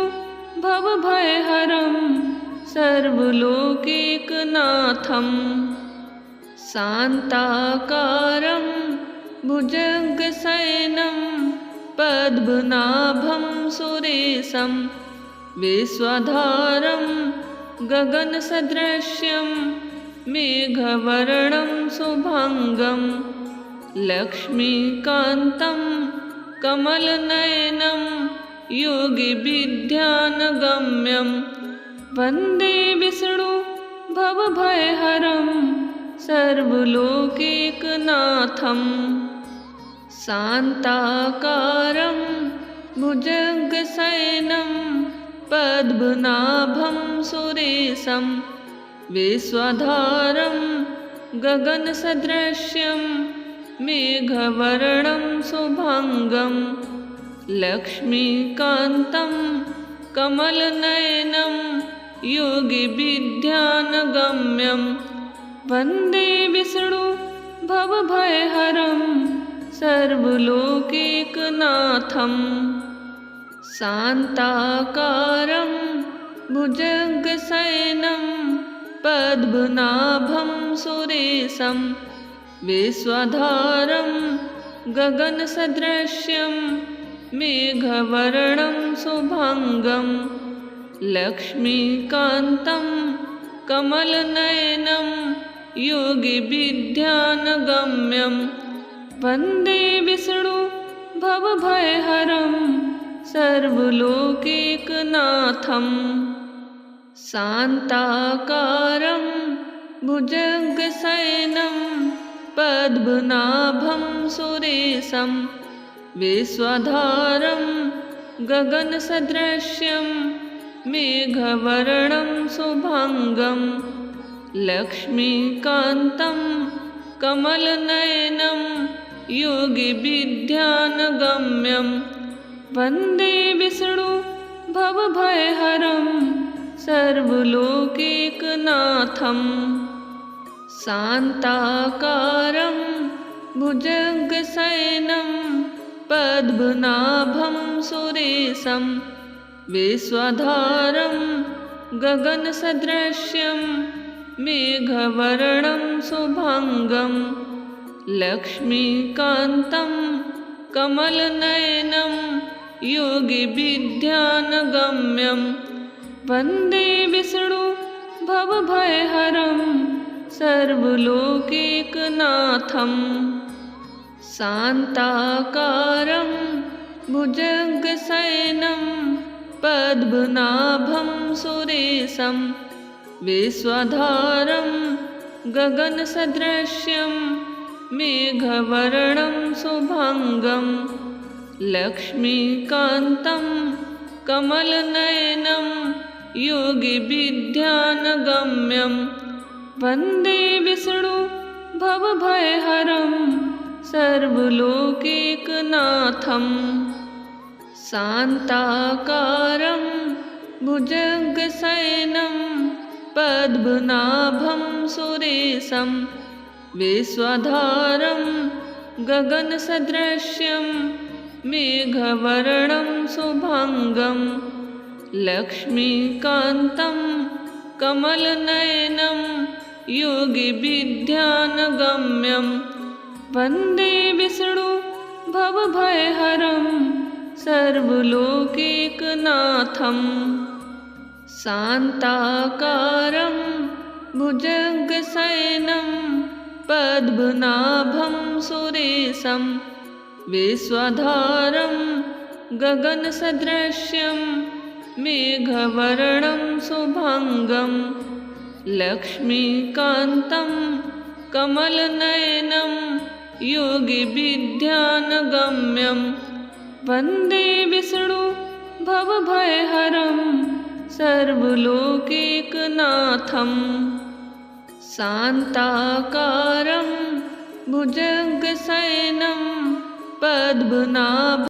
भवभयहरं सर्वलोकैकनाथं शान्ताकारं भुजगशयनं पद्मनाभं सुरेशं विश्वधारं गगनसदृश्यं मेघवर्णं शुभाङ्गं लक्ष्मीकान्तं कमलनयनं योगिविद्यानगम्यं वन्दे विष्णु भवभयहरं सर्वलोकैकनाथं शान्ताकारं भुजगशयनं पद्मनाभं सुरेशं विश्वधारं गगनसदृश्यं मेघवर्णं शुभाङ्गं लक्ष्मीकान्तं कमलनयनं योगिविद्यानगम्यं वन्दे विष्णु भवभयहरं सर्वलोकैकनाथं शान्ताकारं भुजगशयनं पद्मनाभं सुरेशं विश्वधारं गगनसदृश्यं मेघवर्णं शुभाङ्गं लक्ष्मीकान्तं कमलनयनं योगिविद्यानगम्यं वन्दे विष्णु भवभयहरं सर्वलोकैकनाथं शान्ताकारं भुजगशयनं पद्मनाभं सुरेशं विश्वधारं गगनसदृश्यं मेघवर्णं शुभाङ्गं लक्ष्मीकान्तं कमलनयनं योगिविद्यानगम्यं वन्दे विष्णु भवभयहरं सर्वलोकैकनाथं शान्ताकारं भुजगशयनं पद्मनाभं सुरेशं विश्वधारं गगनसदृश्यं मेघवर्णं शुभाङ्गं लक्ष्मीकान्तं कमलनयनं योगिविद्यानगम्यं वन्दे विष्णु भवभयहरं सर्वलोकैकनाथं शान्ताकारं भुजगशयनं पद्मनाभं सुरेशं विश्वधारं गगनसदृश्यं मेघवर्णं शुभाङ्गं लक्ष्मीकान्तं कमलनयनं योगिविद्यानगम्यं वन्दे विष्णु भवभयहरं सर्वलोकैकनाथं शान्ताकारं भुजगशयनं पद्मनाभं सुरेशं विश्वधारं गगनसदृश्यं मेघवर्णं शुभाङ्गं लक्ष्मीकान्तं कमलनयनं योगिविद्यानगम्यं वन्दे विष्णु भवभयहरं सर्वलोकैकनाथं शान्ताकारं भुजगशयनं पद्मनाभं सुरेशं विश्वधारं गगनसदृश्यं मेघवर्णं शुभाङ्गं लक्ष्मीकान्तं कमलनयनं योगिविद्यानगम्यं वन्दे विष्णु भवभयहरं सर्वलोकैकनाथं शान्ताकारं भुजगशयनं पद्मनाभं